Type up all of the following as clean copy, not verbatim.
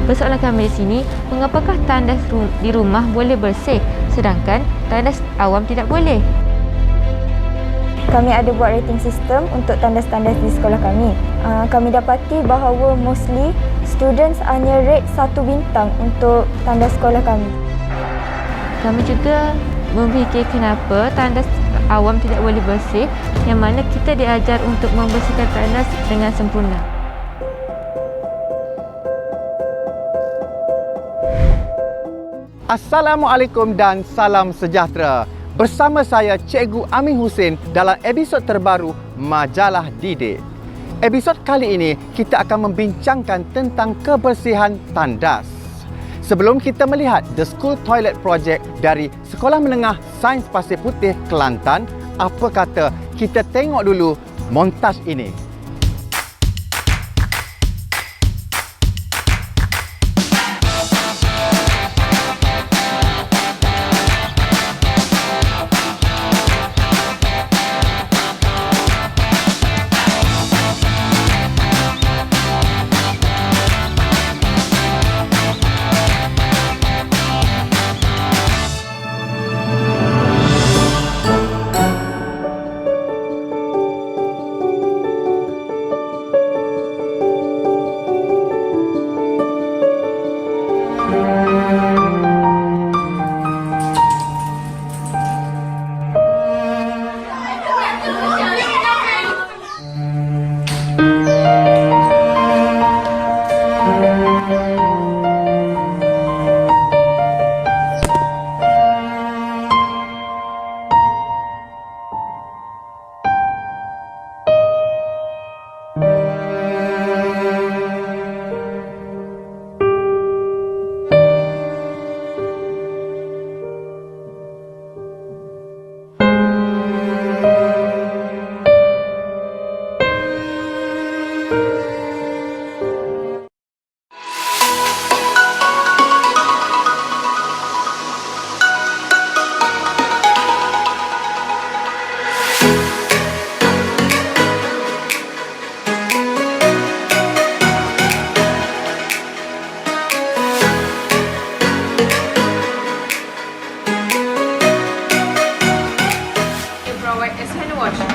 Persoalan kami di sini, mengapakah tandas di rumah boleh bersih sedangkan tandas awam tidak boleh? Kami ada buat rating sistem untuk tandas-tandas di sekolah kami. Kami dapati bahawa mostly students hanya rate 1 bintang untuk tandas sekolah kami. Kami juga memfikir kenapa tandas awam tidak boleh bersih, yang mana kita diajar untuk membersihkan tandas dengan sempurna. Assalamualaikum dan salam sejahtera. Bersama saya Cikgu Amin Hussein dalam episod terbaru Majalah Didik. Episod kali ini kita akan membincangkan tentang kebersihan tandas. Sebelum kita melihat The School Toilet Project dari Sekolah Menengah Sains Pasir Putih, Kelantan, apa kata kita tengok dulu montaj ini.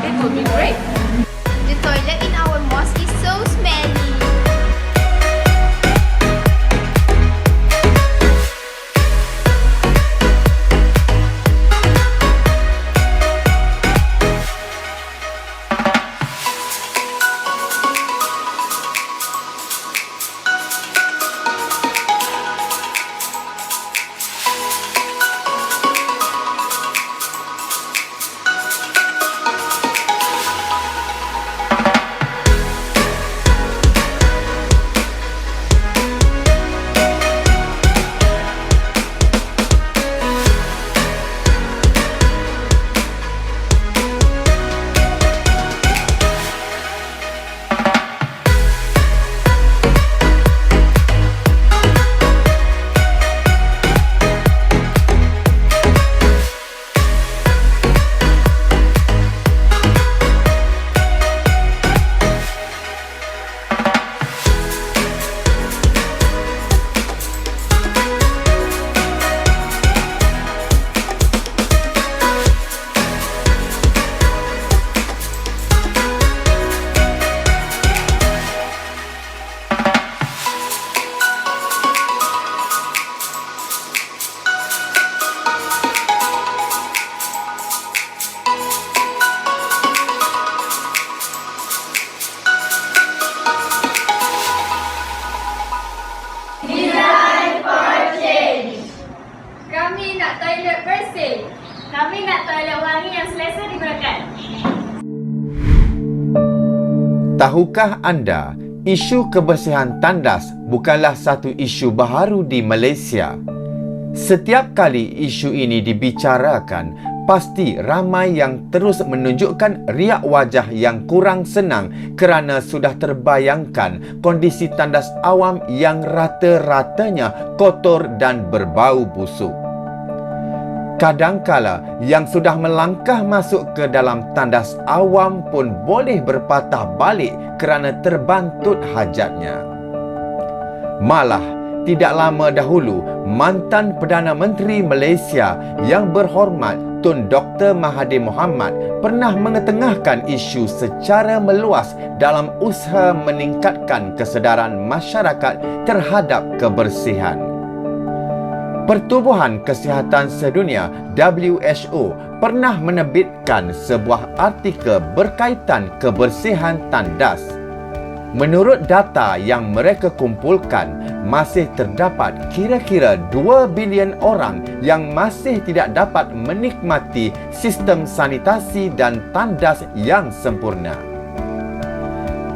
It would be great. The toilet in our mosque is so smelly. Kami nak toilet bersih. Kami nak toilet wangi yang selesa digunakan. Tahukah anda, isu kebersihan tandas bukanlah satu isu baharu di Malaysia. Setiap kali isu ini dibicarakan, pasti ramai yang terus menunjukkan riak wajah yang kurang senang kerana sudah terbayangkan kondisi tandas awam yang rata-ratanya kotor dan berbau busuk. Kadangkala yang sudah melangkah masuk ke dalam tandas awam pun boleh berpatah balik kerana terbantut hajatnya. Malah, Tidak lama dahulu, mantan Perdana Menteri Malaysia yang berhormat Tun Dr. Mahathir Mohamad pernah mengetengahkan isu secara meluas dalam usaha meningkatkan kesedaran masyarakat terhadap kebersihan. Pertubuhan Kesihatan Sedunia (WHO) pernah menerbitkan sebuah artikel berkaitan kebersihan tandas. Menurut data yang mereka kumpulkan, masih terdapat kira-kira 2 bilion orang yang masih tidak dapat menikmati sistem sanitasi dan tandas yang sempurna.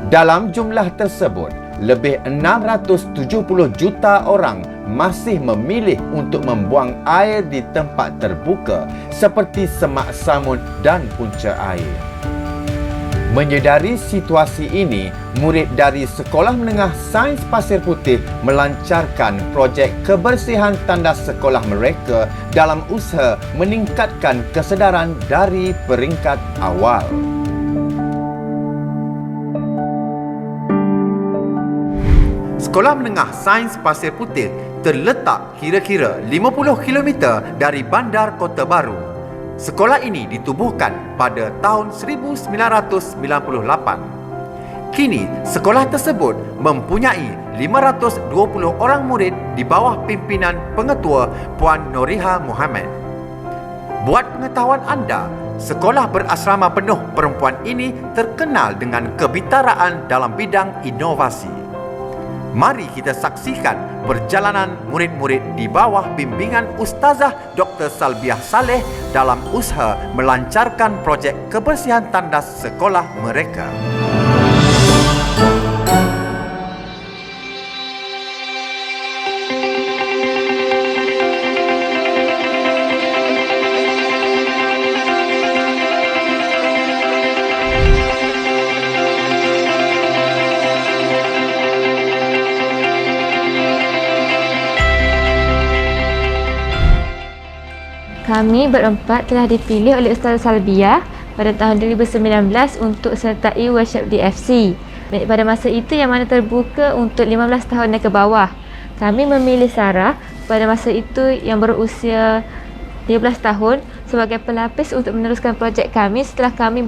Dalam jumlah tersebut, lebih 670 juta orang masih memilih untuk membuang air di tempat terbuka seperti semak samun dan punca air. Menyedari situasi ini, murid dari Sekolah Menengah Sains Pasir Putih melancarkan projek kebersihan tandas sekolah mereka dalam usaha meningkatkan kesedaran dari peringkat awal. Sekolah Menengah Sains Pasir Putih terletak kira-kira 50 km dari Bandar Kota Baru. Sekolah ini ditubuhkan pada tahun 1998. Kini, sekolah tersebut mempunyai 520 orang murid di bawah pimpinan pengetua Puan Noriha Mohamad. Buat pengetahuan anda, sekolah berasrama penuh perempuan ini terkenal dengan kebitaraan dalam bidang inovasi. Mari kita saksikan perjalanan murid-murid di bawah bimbingan Ustazah Dr. Salbiah Saleh dalam usaha melancarkan projek kebersihan tandas sekolah mereka. Kami berempat telah dipilih oleh Ustazah Salbiah pada tahun 2019 untuk sertai workshop DFC. Pada masa itu yang mana terbuka untuk 15 tahun dan ke bawah. Kami memilih Sarah pada masa itu yang berusia 13 tahun sebagai pelapis untuk meneruskan projek kami setelah kami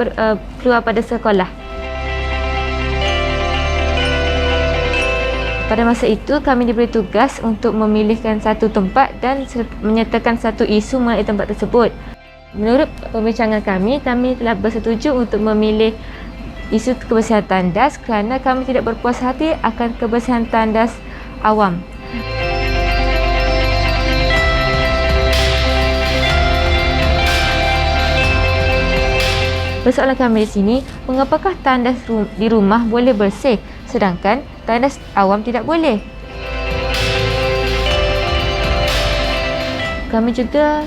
keluar pada sekolah. Pada masa itu, kami diberi tugas untuk memilihkan satu tempat dan menyertakan satu isu mengenai tempat tersebut. Menurut pembincangan kami telah bersetuju untuk memilih isu kebersihan tandas kerana kami tidak berpuas hati akan kebersihan tandas awam. Persoalan kami di sini, mengapakah tandas di rumah boleh bersih sedangkan tandas awam tidak boleh? Kami juga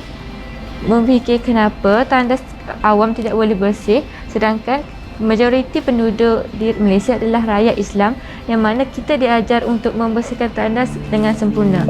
memfikir kenapa tandas awam tidak boleh bersih sedangkan majoriti penduduk di Malaysia adalah rakyat Islam yang mana kita diajar untuk membersihkan tandas dengan sempurna.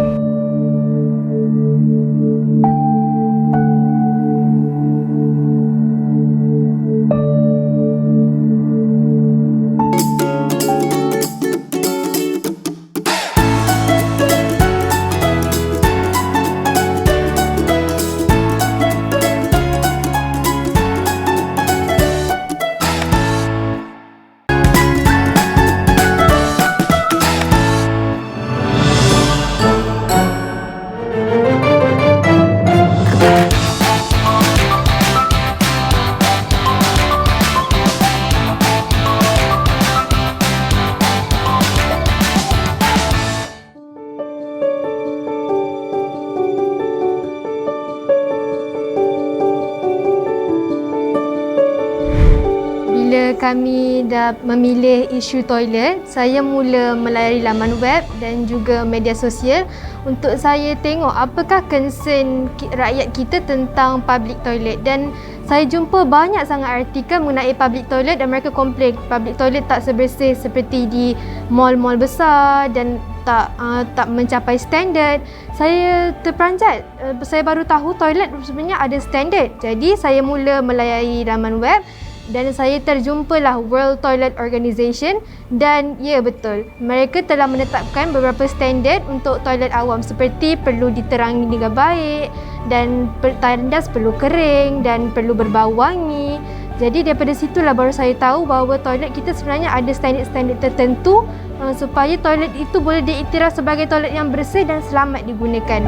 Bila kami dah memilih isu toilet, saya mula melayari laman web dan juga media sosial untuk saya tengok apakah concern rakyat kita tentang public toilet, dan saya jumpa banyak sangat artikel mengenai public toilet dan mereka komplain public toilet tak sebersih seperti di mall-mall besar dan tak mencapai standard. Saya terperanjat, saya baru tahu toilet sebenarnya ada standard. Jadi saya mula melayari laman web dan saya terjumpalah World Toilet Organization dan ya betul, mereka telah menetapkan beberapa standard untuk toilet awam seperti perlu diterangi dengan baik dan tandas perlu kering dan perlu berbau wangi. Jadi daripada situlah baru saya tahu bahawa toilet kita sebenarnya ada standard-standard tertentu supaya toilet itu boleh diiktiraf sebagai toilet yang bersih dan selamat digunakan.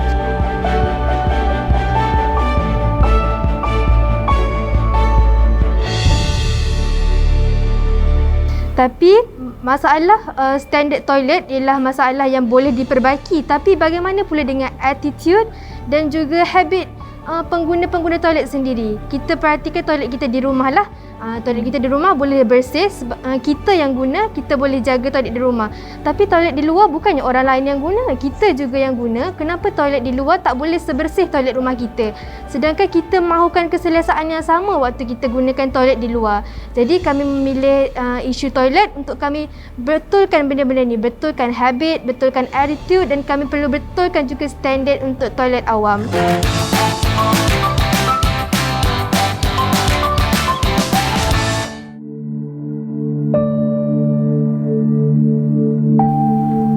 Tapi masalah standard toilet ialah masalah yang boleh diperbaiki. Tapi bagaimana pula dengan attitude dan juga habit pengguna-pengguna toilet sendiri? Kita perhatikan toilet kita di rumah lah. Toilet kita di rumah boleh bersih, kita yang guna, kita boleh jaga toilet di rumah. Tapi toilet di luar bukannya orang lain yang guna, kita juga yang guna. Kenapa toilet di luar tak boleh sebersih toilet rumah kita? Sedangkan kita mahukan keselesaan yang sama waktu kita gunakan toilet di luar. Jadi kami memilih isu toilet untuk kami betulkan benda-benda ni, betulkan habit, betulkan attitude dan kami perlu betulkan juga standard untuk toilet awam.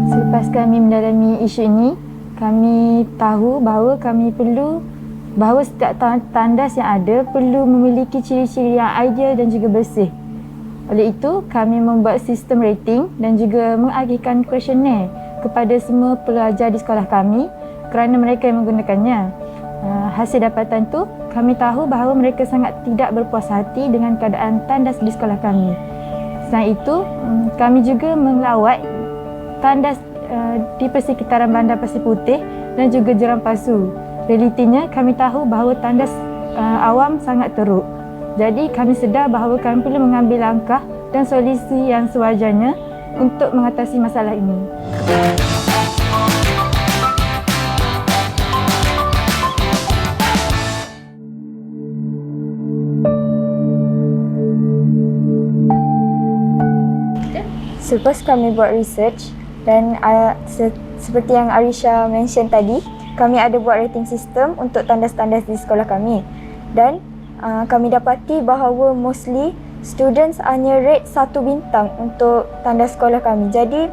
Selepas kami mendalami isu ini, kami tahu bahawa setiap tandas yang ada perlu memiliki ciri-ciri yang ideal dan juga bersih. Oleh itu, kami membuat sistem rating dan juga mengagihkan kuesioner kepada semua pelajar di sekolah kami kerana mereka yang menggunakannya. Hasil dapatan tu, kami tahu bahawa mereka sangat tidak berpuas hati dengan keadaan tandas di sekolah kami. Selain itu, kami juga melawat tandas di persekitaran Bandar Pasir Putih dan juga Jeram Pasu. Realitinya, kami tahu bahawa tandas awam sangat teruk. Jadi, kami sedar bahawa kami perlu mengambil langkah dan solusi yang sewajarnya untuk mengatasi masalah ini. Selepas kami buat research dan seperti yang Arisha mention tadi, kami ada buat rating sistem untuk tandas-tandas di sekolah kami. Dan kami dapati bahawa mostly students hanya rate 1 bintang untuk tandas sekolah kami. Jadi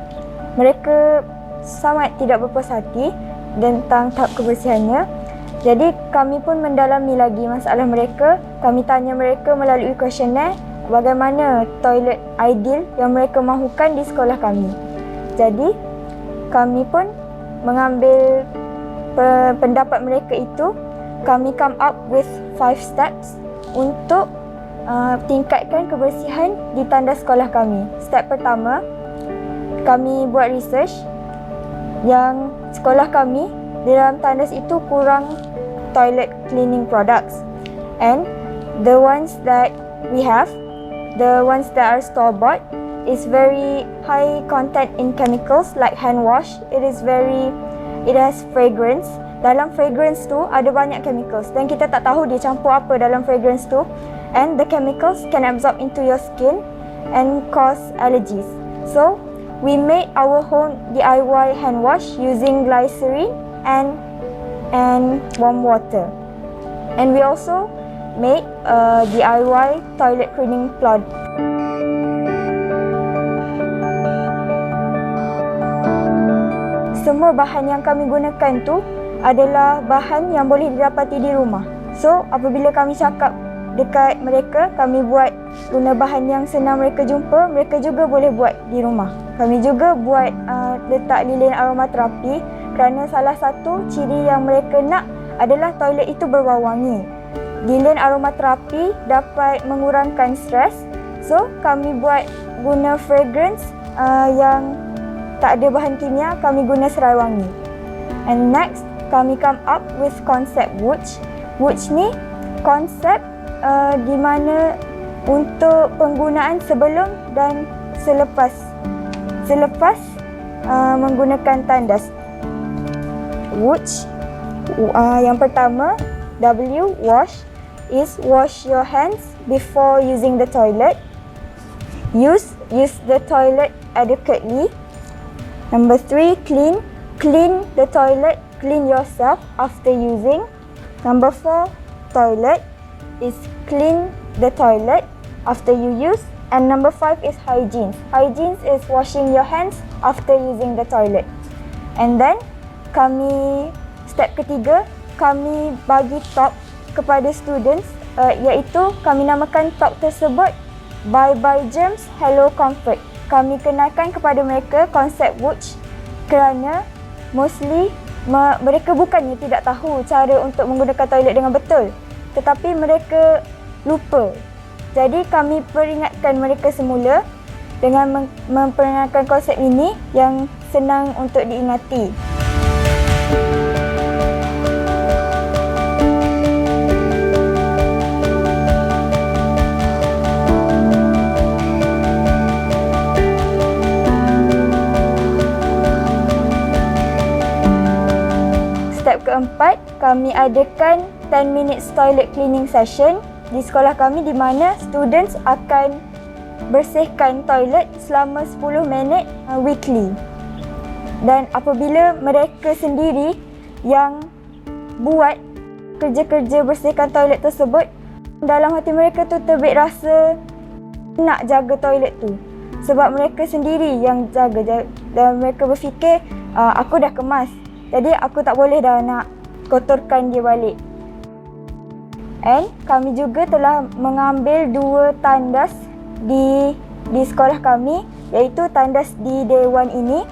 mereka sangat tidak berpuas hati tentang tahap kebersihannya. Jadi kami pun mendalami lagi masalah mereka. Kami tanya mereka melalui kuesioner bagaimana toilet ideal yang mereka mahukan di sekolah kami. Jadi, kami pun mengambil pendapat mereka itu, kami come up with 5 steps untuk tingkatkan kebersihan di tandas sekolah kami. Step pertama, kami buat research yang sekolah kami di dalam tandas itu kurang toilet cleaning products. And the ones that we have, the ones that are store-bought, is very high content in chemicals like hand wash. It has fragrance. Dalam fragrance tu ada banyak chemicals dan kita tak tahu dia campur apa dalam fragrance tu, and the chemicals can absorb into your skin and cause allergies. So we made our own DIY hand wash using glycerin and warm water, and we also made a DIY toilet cleaning cloth. Semua bahan yang kami gunakan tu adalah bahan yang boleh didapati di rumah. So, apabila kami cakap dekat mereka, kami buat guna bahan yang senang mereka jumpa, mereka juga boleh buat di rumah. Kami juga buat letak lilin aromaterapi kerana salah satu ciri yang mereka nak adalah toilet itu berbau wangi. Lilin aromaterapi dapat mengurangkan stres. So, kami buat guna fragrance yang tak ada bahan kimia, kami guna serai wangi. And next, kami come up with konsep Wooch. Wooch ni konsep di mana untuk penggunaan sebelum dan selepas menggunakan tandas. Wooch, yang pertama, W, wash, is wash your hands before using the toilet. Use the toilet adequately. Number 3, clean the toilet, clean yourself after using. Number 4, toilet is clean the toilet after you use. And number 5 is hygiene. Hygiene is washing your hands after using the toilet. And then step ketiga, kami bagi talk kepada students, iaitu kami namakan talk tersebut Bye Bye Germs, Hello Comfort. Kami kenalkan kepada mereka konsep WUCH kerana mostly mereka bukannya tidak tahu cara untuk menggunakan toilet dengan betul, tetapi mereka lupa. Jadi kami peringatkan mereka semula dengan memperkenalkan konsep ini yang senang untuk diingati. Step keempat, kami adakan 10 minutes toilet cleaning session di sekolah kami, di mana students akan bersihkan toilet selama 10 minit weekly. Dan apabila mereka sendiri yang buat kerja-kerja bersihkan toilet tersebut, dalam hati mereka tu terbit rasa nak jaga toilet tu. Sebab mereka sendiri yang jaga, dan mereka berfikir aku dah kemas, jadi aku tak boleh dah nak kotorkan dia balik. And kami juga telah mengambil 2 tandas di sekolah kami, iaitu tandas di Day 1 ini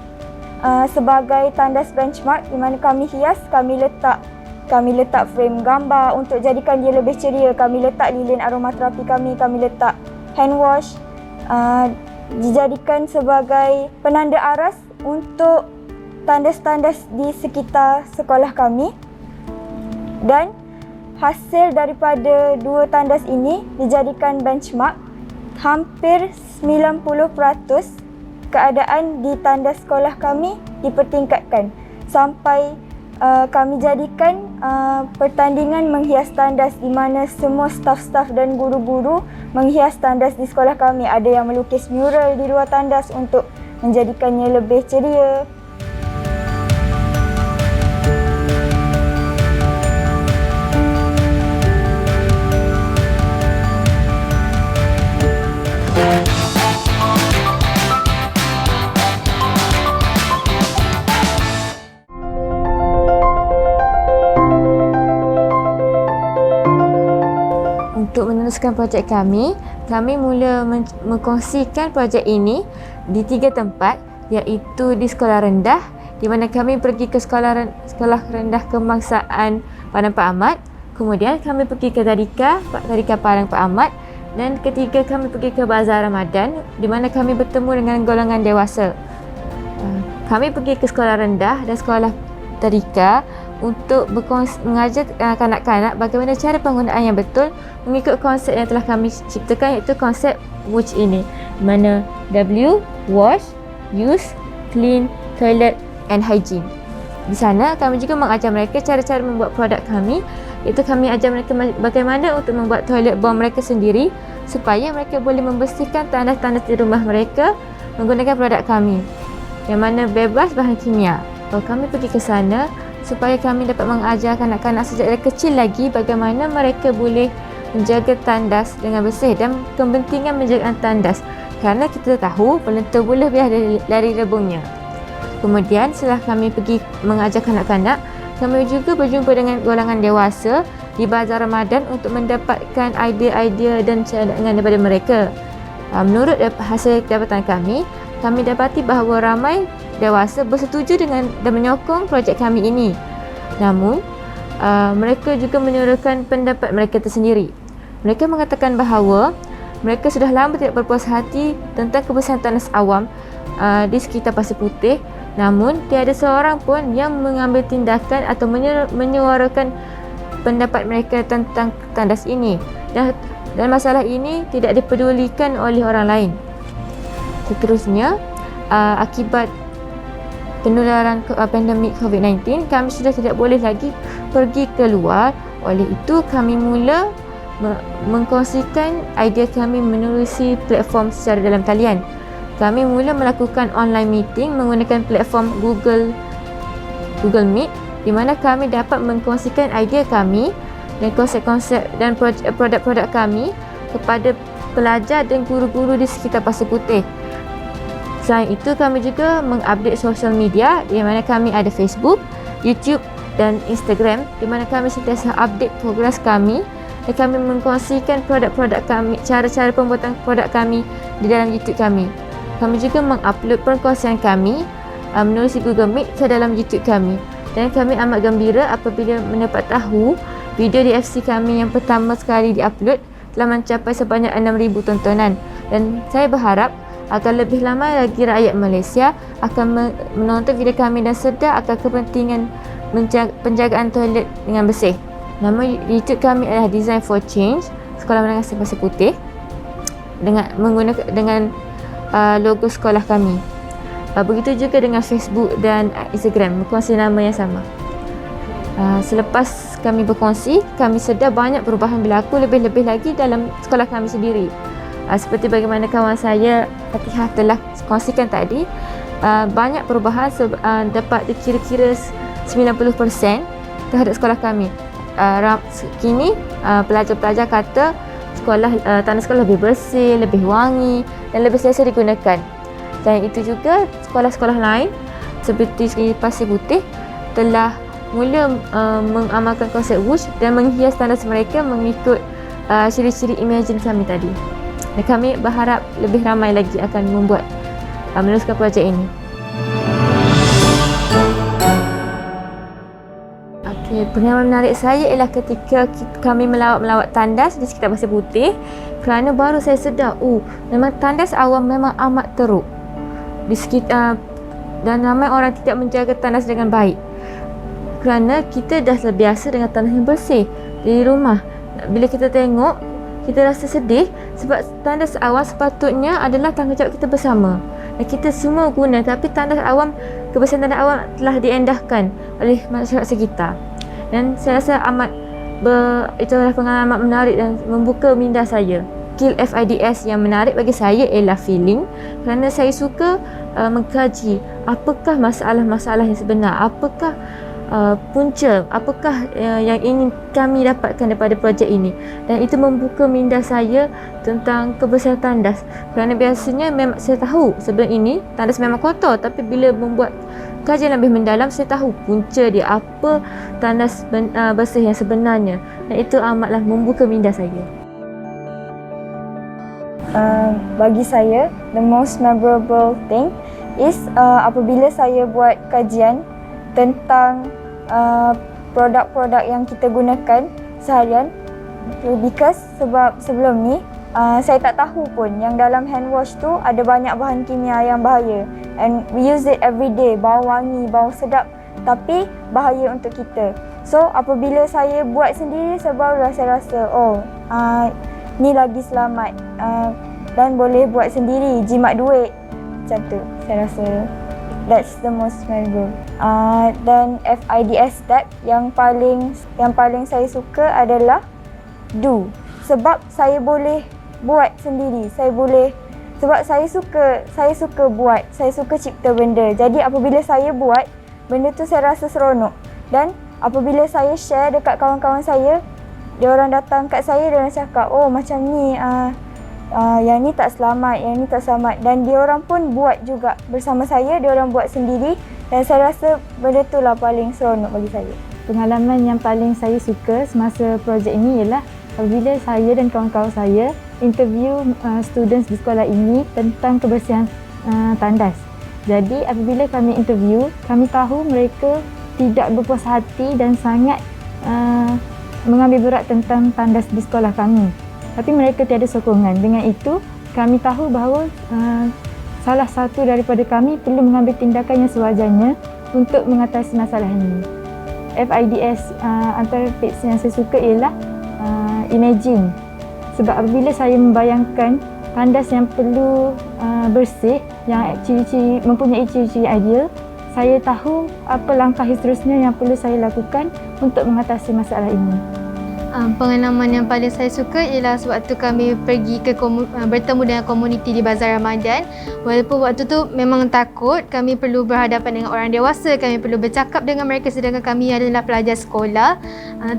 sebagai tandas benchmark, di mana kami hias, kami letak frame gambar untuk jadikan dia lebih ceria, kami letak lilin aromaterapi kami letak hand wash, dijadikan sebagai penanda aras untuk tandas-tandas di sekitar sekolah kami. Dan hasil daripada 2 tandas ini dijadikan benchmark. Hampir 90% keadaan di tandas sekolah kami dipertingkatkan, sampai kami jadikan pertandingan menghias tandas, di mana semua staf-staf dan guru-guru menghias tandas di sekolah kami. Ada yang melukis mural di luar tandas untuk menjadikannya lebih ceria. Untuk meneruskan projek kami mula mengkongsikan projek ini di 3 tempat, iaitu di sekolah rendah, di mana kami pergi ke sekolah rendah kebangsaan Padang Pak Ahmad, kemudian kami pergi ke Tadika Padang Pak Ahmad, dan ketiga kami pergi ke Bazar Ramadan, di mana kami bertemu dengan golongan dewasa. Kami pergi ke sekolah rendah dan sekolah Tadika untuk mengajar kanak-kanak bagaimana cara penggunaan yang betul mengikut konsep yang telah kami ciptakan, iaitu konsep WUCH ini, di mana W, wash, use, clean, toilet and hygiene. Di sana kami juga mengajar mereka cara-cara membuat produk kami, iaitu kami ajar mereka bagaimana untuk membuat toilet bowl mereka sendiri, supaya mereka boleh membersihkan tandas-tandas di rumah mereka menggunakan produk kami yang mana bebas bahan kimia. Kami pergi ke sana supaya kami dapat mengajar kanak-kanak sejak dari kecil lagi bagaimana mereka boleh menjaga tandas dengan bersih dan kepentingan menjaga tandas, kerana kita tahu pelentau boleh biar lari rebungnya. Kemudian setelah kami pergi mengajar kanak-kanak, kami juga berjumpa dengan golongan dewasa di Bazar Ramadan untuk mendapatkan idea-idea dan cadangan daripada mereka. Menurut hasil dapatan kami dapati bahawa ramai dewasa bersetuju dengan dan menyokong projek kami ini. Namun, mereka juga menyuarakan pendapat mereka tersendiri. Mereka mengatakan bahawa mereka sudah lama tidak berpuas hati tentang kebersihan tandas awam di sekitar Pasir Putih. Namun, tiada seorang pun yang mengambil tindakan atau menyuarakan pendapat mereka tentang tandas ini. Dan masalah ini tidak dipedulikan oleh orang lain. Seterusnya, akibat penularan pandemik COVID-19, kami sudah tidak boleh lagi pergi keluar. Oleh itu, kami mula mengkongsikan idea kami menerusi platform secara dalam talian. Kami mula melakukan online meeting menggunakan platform Google Meet, di mana kami dapat mengkongsikan idea kami dan konsep-konsep dan produk-produk kami kepada pelajar dan guru-guru di sekitar Pasir Putih. Selain itu, kami juga mengupdate sosial media di mana kami ada Facebook, YouTube dan Instagram di mana kami sentiasa update progres kami dan kami mengkongsikan produk-produk kami, cara-cara pembuatan produk kami di dalam YouTube kami. Kami juga mengupload perkongsian kami menulis Google Meet ke dalam YouTube kami. Dan kami amat gembira apabila mendapat tahu video DFC kami yang pertama sekali diupload telah mencapai sebanyak 6,000 tontonan. Dan saya berharap agar lebih lama lagi rakyat Malaysia akan menonton video kami dan sedar akan kepentingan penjagaan toilet dengan bersih. Nama YouTube kami adalah Design for Change Sekolah Menengah Pasir Putih dengan logo sekolah kami. Begitu juga dengan Facebook dan Instagram berkongsi nama yang sama. Selepas kami berkongsi, kami sedar banyak perubahan berlaku lebih-lebih lagi dalam sekolah kami sendiri. Seperti bagaimana kawan saya Fatihah telah kongsikan tadi, banyak perubahan dapat dikira-kira 90% terhadap sekolah kami. Kini pelajar-pelajar kata tanah sekolah lebih bersih, lebih wangi dan lebih selesa digunakan. Dan itu juga sekolah-sekolah lain seperti Pasir Putih telah mula mengamalkan konsep WUSH dan menghias tandas mereka mengikut ciri-ciri imagine kami tadi. Dan kami berharap lebih ramai lagi akan meneruskan projek ini. Pengalaman menarik saya ialah ketika kami melawat tandas di sekitar Pasir Putih, kerana baru saya sedar, memang tandas awam memang amat teruk di sekitar dan ramai orang tidak menjaga tandas dengan baik. Kerana kita dah terbiasa dengan tandas yang bersih di rumah. Bila kita tengok, kita rasa sedih sebab tandas awam sepatutnya adalah tanggungjawab kita bersama. Dan kita semua guna, tapi kebersihan tandas awam telah diendahkan oleh masyarakat sekitar. Dan saya rasa itu adalah pengalaman menarik dan membuka minda saya. Skill FIDS yang menarik bagi saya ialah feeling, kerana saya suka mengkaji apakah masalah-masalah yang sebenar, apakah punca, apakah yang ingin kami dapatkan daripada projek ini. Dan itu membuka minda saya tentang kebersihan tandas, kerana biasanya memang saya tahu sebelum ini tandas memang kotor, tapi bila membuat kajian lebih mendalam, saya tahu punca dia, apa tandas bersih yang sebenarnya, dan itu amatlah membuka minda saya. Bagi saya, the most memorable thing is apabila saya buat kajian tentang produk-produk yang kita gunakan seharian, because sebab sebelum ni saya tak tahu pun yang dalam hand wash tu ada banyak bahan kimia yang bahaya, and we use it every day, bau wangi, bau sedap, tapi bahaya untuk kita. So apabila saya buat sendiri, barulah saya rasa ni lagi selamat, dan boleh buat sendiri, jimat duit macam tu. Saya rasa that's the most memorable. Dan FIDS step yang paling saya suka adalah do, sebab saya boleh buat sendiri. Sebab saya suka buat, saya suka cipta benda. Jadi apabila saya buat benda tu, saya rasa seronok. Dan apabila saya share dekat kawan-kawan saya, dia orang datang kat saya, dia orang cakap, macam ni, yang ni tak selamat, yang ni tak selamat. Dan dia orang pun buat juga bersama saya, dia orang buat sendiri. Dan saya rasa benda tu lah paling seronok bagi saya. Pengalaman yang paling saya suka semasa projek ini ialah apabila saya dan kawan-kawan saya interview students di sekolah ini tentang kebersihan tandas. Jadi apabila kami interview, kami tahu mereka tidak berpuas hati dan sangat mengambil berat tentang tandas di sekolah kami. Tapi mereka tiada sokongan. Dengan itu, kami tahu bahawa salah satu daripada kami perlu mengambil tindakan yang sewajarnya untuk mengatasi masalah ini. FIDS antara tips yang saya suka ialah imagine. Sebab apabila saya membayangkan tandas yang perlu bersih, yang mempunyai ciri-ciri ideal, saya tahu apa langkah seterusnya yang perlu saya lakukan untuk mengatasi masalah ini. Pengalaman yang paling saya suka ialah sewaktu kami pergi ke bertemu dengan komuniti di Bazar Ramadan. Walaupun waktu tu memang takut, kami perlu berhadapan dengan orang dewasa, kami perlu bercakap dengan mereka sedangkan kami adalah pelajar sekolah.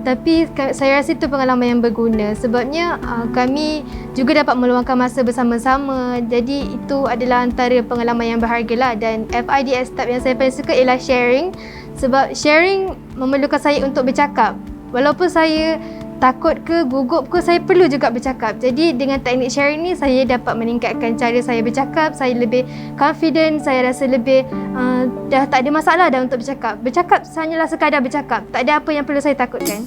Tapi saya rasa itu pengalaman yang berguna sebabnya kami juga dapat meluangkan masa bersama-sama. Jadi itu adalah antara pengalaman yang berharga lah. Dan FIDS tab yang saya paling suka ialah sharing, sebab sharing memerlukan saya untuk bercakap. Walaupun saya takut ke, gugup ke, saya perlu juga bercakap. Jadi dengan teknik sharing ni saya dapat meningkatkan cara saya bercakap, saya lebih confident, saya rasa lebih dah tak ada masalah dah untuk bercakap. Bercakap hanyalah sekadar bercakap, tak ada apa yang perlu saya takutkan.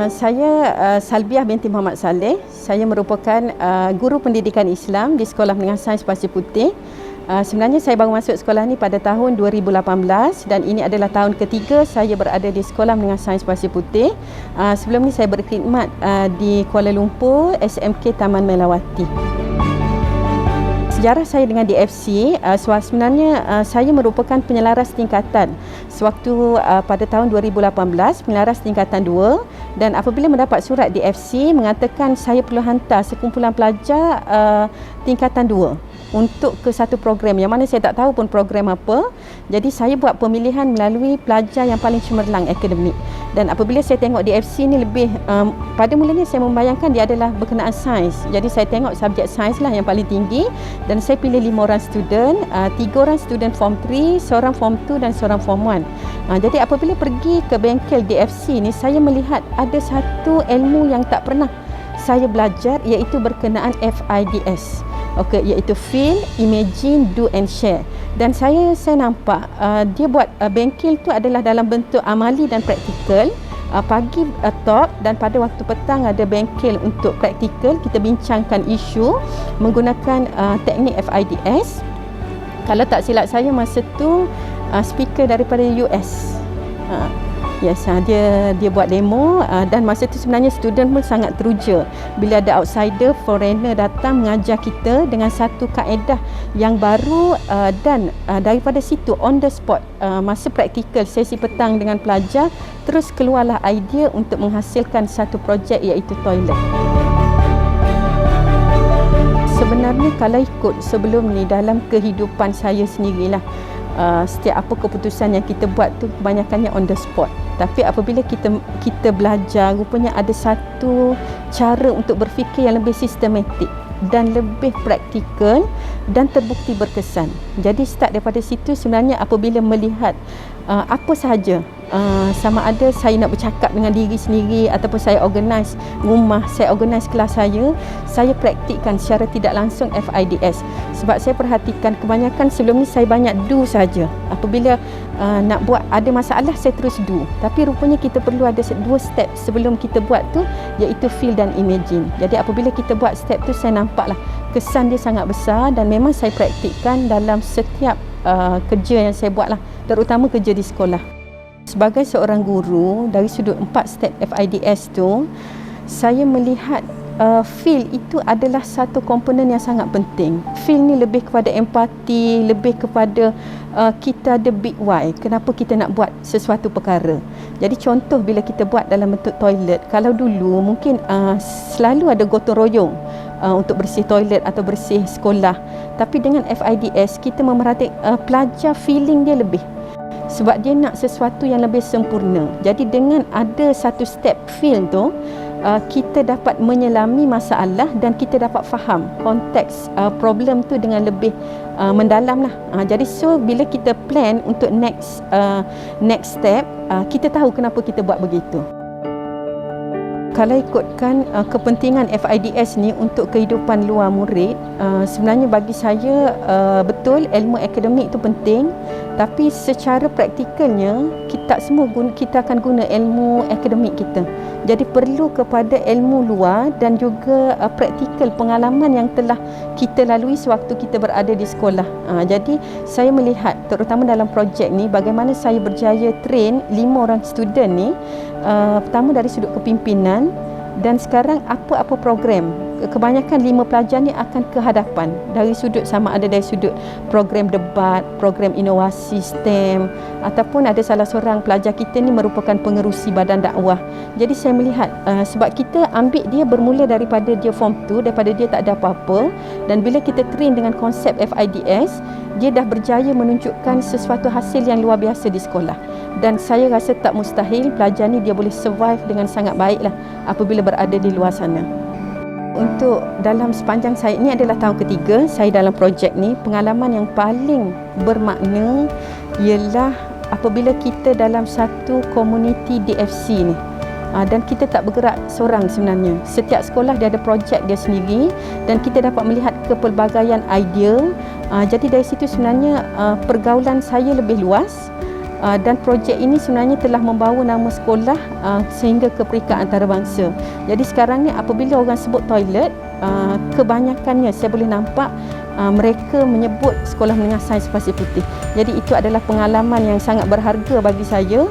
Saya Salbiah binti Muhammad Saleh. Saya merupakan guru pendidikan Islam di Sekolah Menengah Sains Pasir Putih. Sebenarnya saya baru masuk sekolah ni pada tahun 2018 dan ini adalah tahun ketiga saya berada di Sekolah Menengah Sains Pasir Putih. Sebelum ni saya berkhidmat di Kuala Lumpur, SMK Taman Melawati. Sejarah saya dengan DFC, sebenarnya saya merupakan penyelaras tingkatan sewaktu pada tahun 2018, penyelaras tingkatan 2, dan apabila mendapat surat DFC mengatakan saya perlu hantar sekumpulan pelajar tingkatan 2 untuk ke satu program yang mana saya tak tahu pun program apa. Jadi saya buat pemilihan melalui pelajar yang paling cemerlang akademik. Dan apabila saya tengok DFC ni lebih pada mulanya saya membayangkan dia adalah berkenaan sains. Jadi saya tengok subjek sains lah yang paling tinggi dan saya pilih 5 orang student, 3 orang student form 3, seorang form 2 dan seorang form 1. Jadi apabila pergi ke bengkel DFC ni saya melihat ada satu ilmu yang tak pernah saya belajar iaitu berkenaan FIDS. Okey, iaitu feel, imagine, do and share. Dan saya nampak dia buat bengkel tu adalah dalam bentuk amali dan praktikal. Pagi talk dan pada waktu petang ada bengkel untuk praktikal. Kita bincangkan isu menggunakan teknik FIDS. Kalau tak silap saya masa tu speaker daripada US. Yes, dia buat demo dan masa tu sebenarnya student pun sangat teruja bila ada outsider, foreigner datang mengajar kita dengan satu kaedah yang baru dan daripada situ on the spot masa praktikal sesi petang dengan pelajar terus keluarlah idea untuk menghasilkan satu projek iaitu toilet. Sebenarnya kalau ikut sebelum ni dalam kehidupan saya sendirilah, setiap apa keputusan yang kita buat tu kebanyakannya on the spot. Tapi apabila kita belajar, rupanya ada satu cara untuk berfikir yang lebih sistematik dan lebih praktikal dan terbukti berkesan. Jadi start daripada situ sebenarnya apabila melihat apa sahaja, sama ada saya nak bercakap dengan diri sendiri ataupun saya organise rumah, saya organise kelas saya praktikkan secara tidak langsung FIDS. Sebab saya perhatikan kebanyakan sebelum ni saya banyak do saja. Apabila nak buat ada masalah saya terus do. Tapi rupanya kita perlu ada 2 step sebelum kita buat tu iaitu feel dan imagine. Jadi apabila kita buat step tu saya nampaklah kesan dia sangat besar dan memang saya praktikkan dalam setiap kerja yang saya buatlah, terutama kerja di sekolah. Sebagai seorang guru, dari sudut 4 step FIDS tu, saya melihat feel itu adalah satu komponen yang sangat penting. Feel ni lebih kepada empati, lebih kepada kita ada big why, kenapa kita nak buat sesuatu perkara. Jadi contoh bila kita buat dalam bentuk toilet, kalau dulu mungkin selalu ada gotong royong untuk bersih toilet atau bersih sekolah. Tapi dengan FIDS kita memerhati pelajar feeling dia lebih. Sebab dia nak sesuatu yang lebih sempurna. Jadi dengan ada satu step feel tu, kita dapat menyelami masalah dan kita dapat faham konteks problem tu dengan lebih mendalam lah. Jadi so bila kita plan untuk next step, kita tahu kenapa kita buat begitu. kalau ikutkan kepentingan FIDS ni untuk kehidupan luar murid, sebenarnya bagi saya betul ilmu akademik itu penting, tapi secara praktikalnya kita akan guna ilmu akademik kita. Jadi perlu kepada ilmu luar dan juga praktikal pengalaman yang telah kita lalui sewaktu kita berada di sekolah. Jadi saya melihat terutama dalam projek ni bagaimana saya berjaya train 5 orang student ni, pertama dari sudut kepimpinan, dan sekarang apa-apa program, kebanyakan 5 pelajar ni akan ke hadapan dari sudut sama ada dari sudut program debat, program inovasi STEM, ataupun ada salah seorang pelajar kita ni merupakan pengerusi badan dakwah. Jadi saya melihat sebab kita ambil dia bermula daripada dia form 2, daripada dia tak ada apa-apa, dan bila kita train dengan konsep FIDS, dia dah berjaya menunjukkan sesuatu hasil yang luar biasa di sekolah. Dan saya rasa tak mustahil pelajar ni dia boleh survive dengan sangat baiklah apabila berada di luar sana. Untuk dalam sepanjang saya, ini adalah tahun ketiga saya dalam projek ni, pengalaman yang paling bermakna ialah apabila kita dalam satu komuniti DFC ni, dan kita tak bergerak seorang sebenarnya. Setiap sekolah dia ada projek dia sendiri dan kita dapat melihat kepelbagaian idea. Jadi dari situ sebenarnya pergaulan saya lebih luas. Dan projek ini sebenarnya telah membawa nama sekolah sehingga ke peringkat antarabangsa. Jadi sekarang ni apabila orang sebut toilet, kebanyakannya saya boleh nampak mereka menyebut Sekolah Menengah Sains Pasir Putih. Jadi itu adalah pengalaman yang sangat berharga bagi saya.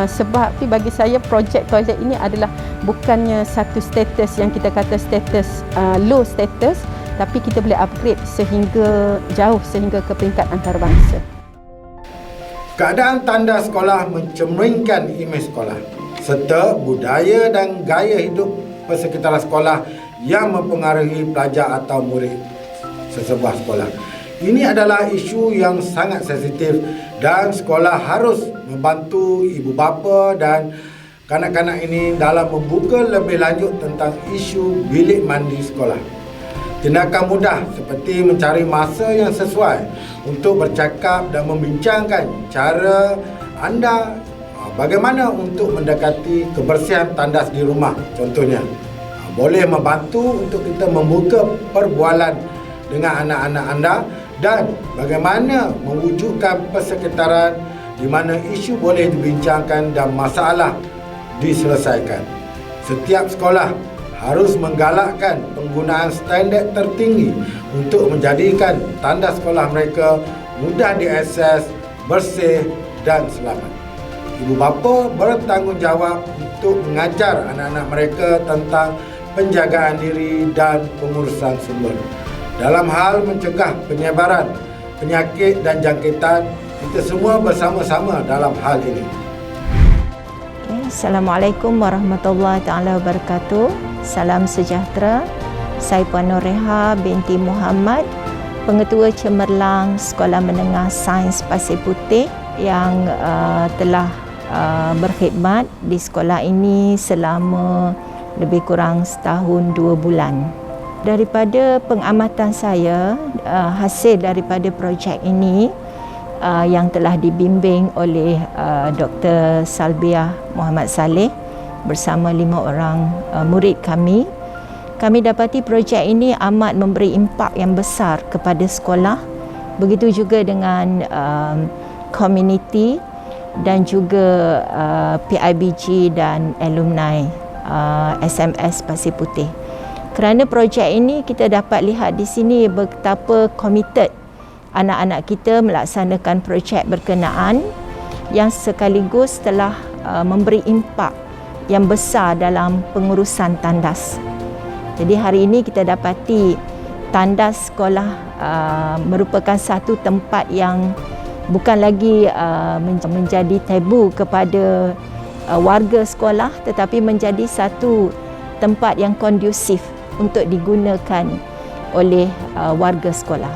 Sebab bagi saya projek toilet ini adalah bukannya satu status yang kita kata status low status, tapi kita boleh upgrade sehingga jauh sehingga ke peringkat antarabangsa. Keadaan tanda sekolah mencerminkan imej sekolah serta budaya dan gaya hidup persekitaran sekolah yang mempengaruhi pelajar atau murid sesebuah sekolah. Ini adalah isu yang sangat sensitif dan sekolah harus membantu ibu bapa dan kanak-kanak ini dalam membuka lebih lanjut tentang isu bilik mandi sekolah. Tindakan mudah seperti mencari masa yang sesuai untuk bercakap dan membincangkan cara anda bagaimana untuk mendekati kebersihan tandas di rumah. Contohnya, boleh membantu untuk kita membuka perbualan dengan anak-anak anda dan bagaimana mewujudkan persekitaran di mana isu boleh dibincangkan dan masalah diselesaikan. Setiap sekolah harus menggalakkan penggunaan standard tertinggi untuk menjadikan tandas sekolah mereka mudah diakses, bersih dan selamat. Ibu bapa bertanggungjawab untuk mengajar anak-anak mereka tentang penjagaan diri dan pengurusan sumber. Dalam hal mencegah penyebaran penyakit dan jangkitan, kita semua bersama-sama dalam hal ini. Assalamualaikum warahmatullahi taala wabarakatuh. Salam sejahtera. Saya Puan Noreha binti Muhammad, Pengetua Cemerlang Sekolah Menengah Sains Pasir Putih yang telah berkhidmat di sekolah ini selama lebih kurang setahun 2 bulan. Daripada pengamatan saya, hasil daripada projek ini yang telah dibimbing oleh Dr. Salbiah Muhammad Saleh bersama 5 orang murid kami dapati projek ini amat memberi impak yang besar kepada sekolah, begitu juga dengan komuniti dan juga PIBG dan alumni SMS Pasir Putih. Kerana projek ini kita dapat lihat di sini betapa committed anak-anak kita melaksanakan projek berkenaan yang sekaligus telah memberi impak yang besar dalam pengurusan tandas. Jadi hari ini kita dapati tandas sekolah merupakan satu tempat yang bukan lagi menjadi tabu kepada warga sekolah, tetapi menjadi satu tempat yang kondusif untuk digunakan oleh warga sekolah.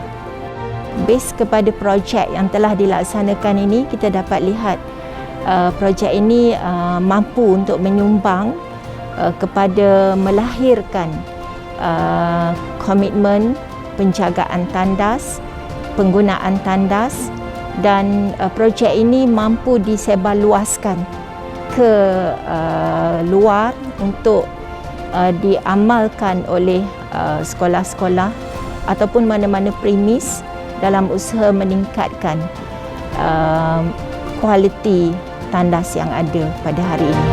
Base kepada projek yang telah dilaksanakan ini, kita dapat lihat projek ini mampu untuk menyumbang kepada melahirkan komitmen penjagaan tandas, penggunaan tandas, dan projek ini mampu disebarluaskan ke luar untuk diamalkan oleh sekolah-sekolah ataupun mana-mana premis dalam usaha meningkatkan kualiti tandas yang ada pada hari ini.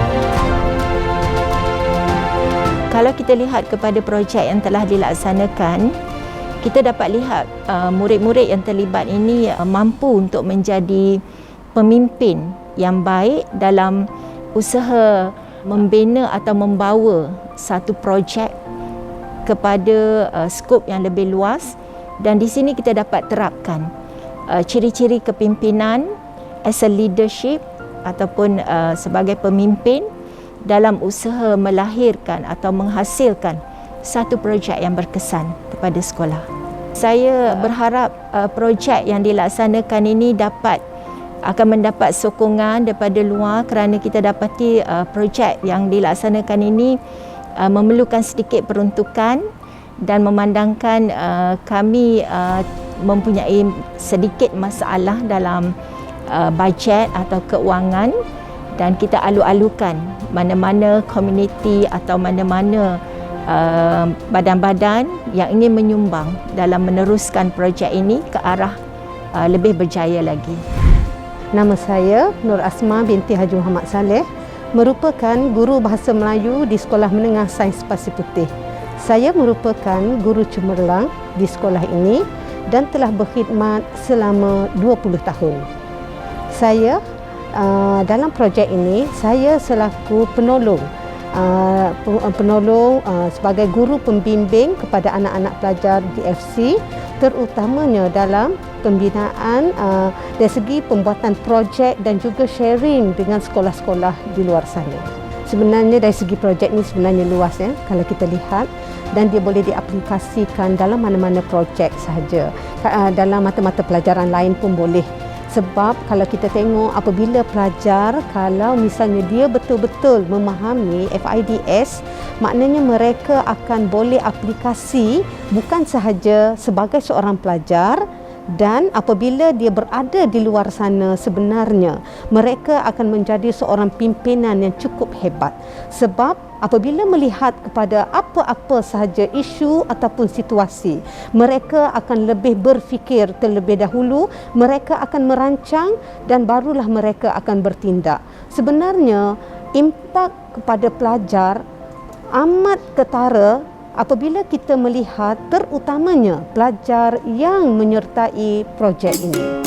Kalau kita lihat kepada projek yang telah dilaksanakan, kita dapat lihat murid-murid yang terlibat ini mampu untuk menjadi pemimpin yang baik dalam usaha membina atau membawa satu projek kepada skop yang lebih luas, dan di sini kita dapat terapkan ciri-ciri kepimpinan as a leadership ataupun sebagai pemimpin dalam usaha melahirkan atau menghasilkan satu projek yang berkesan kepada sekolah. Saya berharap projek yang dilaksanakan ini akan mendapat sokongan daripada luar, kerana kita dapati projek yang dilaksanakan ini memerlukan sedikit peruntukan dan memandangkan kami mempunyai sedikit masalah dalam bajet atau keuangan, dan kita alu-alukan mana-mana komuniti atau mana-mana badan-badan yang ingin menyumbang dalam meneruskan projek ini ke arah lebih berjaya lagi. Nama saya Nur Asma binti Haji Muhammad Saleh, merupakan guru Bahasa Melayu di Sekolah Menengah Sains Pasir Putih. Saya merupakan guru cemerlang di sekolah ini dan telah berkhidmat selama 20 tahun. Saya dalam projek ini, saya selaku penolong sebagai guru pembimbing kepada anak-anak pelajar DFC, terutamanya dalam pembinaan dari segi pembuatan projek dan juga sharing dengan sekolah-sekolah di luar sana. Sebenarnya dari segi projek ini sebenarnya luas ya kalau kita lihat, dan dia boleh diaplikasikan dalam mana-mana projek sahaja. Dalam mata-mata pelajaran lain pun boleh. Sebab kalau kita tengok apabila pelajar, kalau misalnya dia betul-betul memahami FIDS, maknanya mereka akan boleh aplikasi bukan sahaja sebagai seorang pelajar, dan apabila dia berada di luar sana sebenarnya mereka akan menjadi seorang pimpinan yang cukup hebat. Sebab apabila melihat kepada apa-apa sahaja isu ataupun situasi, mereka akan lebih berfikir terlebih dahulu, mereka akan merancang dan barulah mereka akan bertindak. Sebenarnya impak kepada pelajar amat ketara apabila kita melihat terutamanya pelajar yang menyertai projek ini.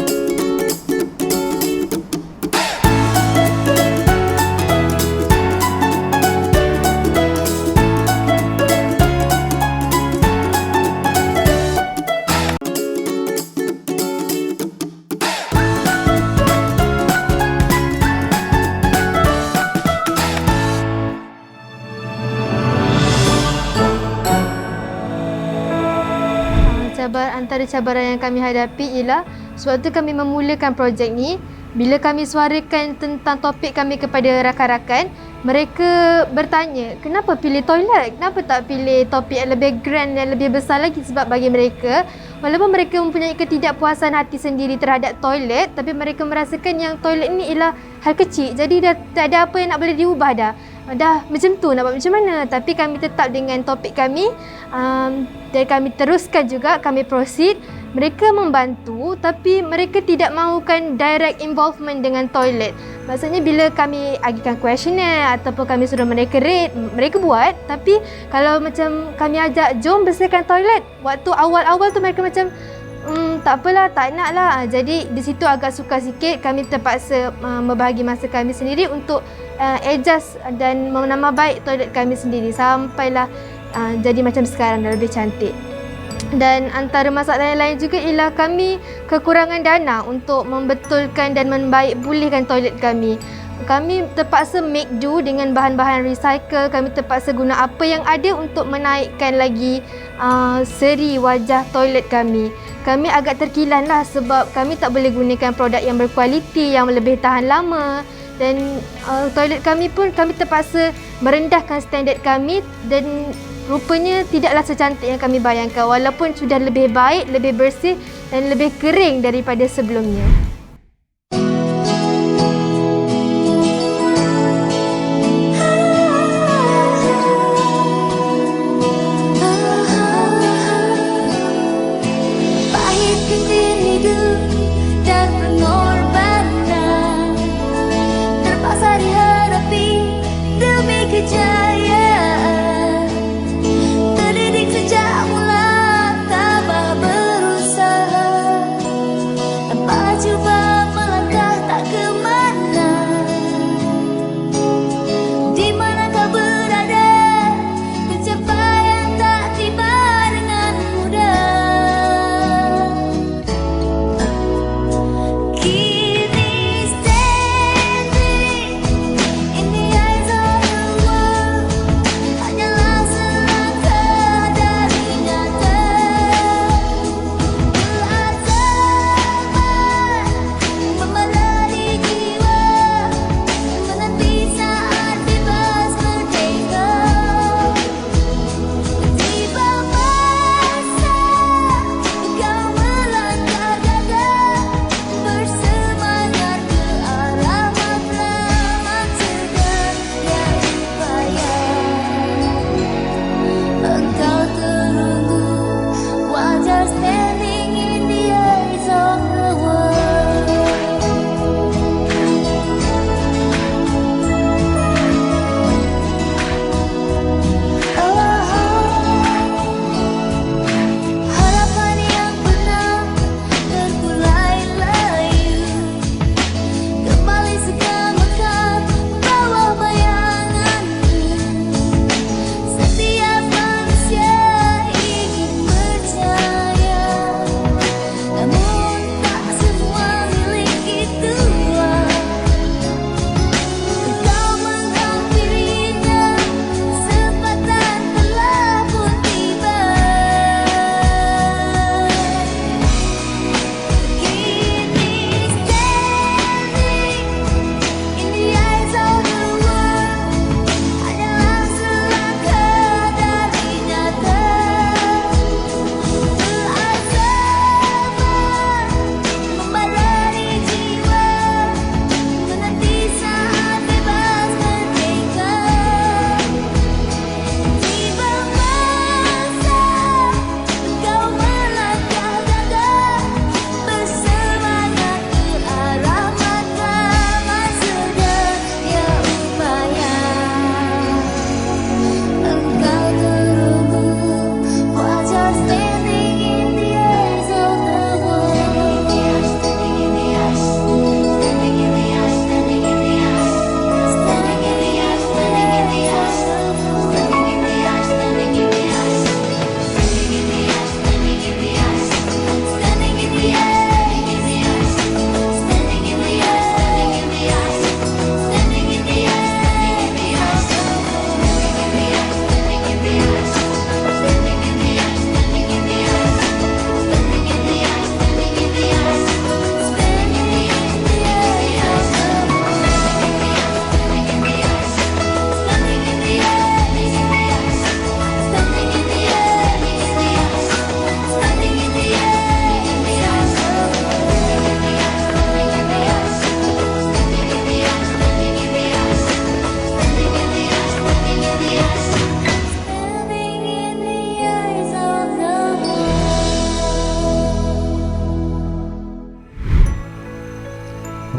Antara cabaran yang kami hadapi ialah sewaktu kami memulakan projek ni, bila kami suarakan tentang topik kami kepada rakan-rakan, mereka bertanya, kenapa pilih toilet? Kenapa tak pilih topik yang lebih grand, yang lebih besar lagi? Sebab bagi mereka, walaupun mereka mempunyai ketidakpuasan hati sendiri terhadap toilet, tapi mereka merasakan yang toilet ni ialah hal kecil. Jadi dah tak ada apa yang nak boleh diubah dah. Dah macam tu, nak buat macam mana? Tapi kami tetap dengan topik kami dan kami teruskan juga, kami proceed. Mereka membantu tapi mereka tidak mahukan direct involvement dengan toilet. Maksudnya bila kami agikan questionnaire ataupun kami suruh mereka rate, mereka buat. Tapi kalau macam kami ajak jom bersihkan toilet, waktu awal-awal tu mereka macam tak apalah, tak nak lah. Jadi di situ agak sukar sikit. Kami terpaksa membahagi masa kami sendiri untuk adjust dan menambah baik toilet kami sendiri sampailah jadi macam sekarang, dah lebih cantik. Dan antara masalah yang lain juga ialah kami kekurangan dana untuk membetulkan dan membaik pulihkan toilet kami. Kami terpaksa make do dengan bahan-bahan recycle. Kami terpaksa guna apa yang ada untuk menaikkan lagi seri wajah toilet kami. Kami agak terkilan lah sebab kami tak boleh gunakan produk yang berkualiti, yang lebih tahan lama. Dan toilet kami pun kami terpaksa merendahkan standard kami dan rupanya tidaklah secantik yang kami bayangkan, walaupun sudah lebih baik, lebih bersih dan lebih kering daripada sebelumnya.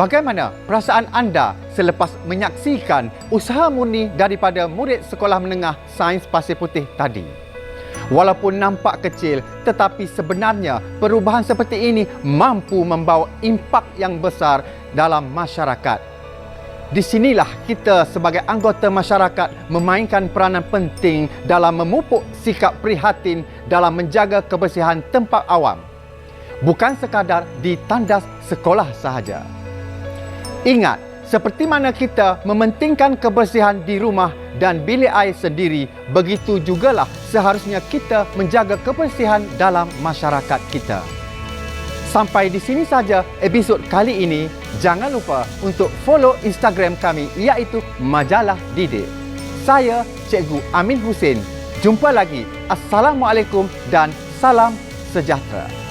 Bagaimana perasaan anda selepas menyaksikan usaha murni daripada murid sekolah menengah Sains Pasir Putih tadi? Walaupun nampak kecil, tetapi sebenarnya perubahan seperti ini mampu membawa impak yang besar dalam masyarakat. Di sinilah kita sebagai anggota masyarakat memainkan peranan penting dalam memupuk sikap prihatin dalam menjaga kebersihan tempat awam. Bukan sekadar di tandas sekolah sahaja. Ingat, seperti mana kita mementingkan kebersihan di rumah dan bilik air sendiri, begitu jugalah seharusnya kita menjaga kebersihan dalam masyarakat kita. Sampai di sini saja episod kali ini. Jangan lupa untuk follow Instagram kami iaitu Majalah Didik. Saya Cikgu Amin Hussein. Jumpa lagi. Assalamualaikum dan salam sejahtera.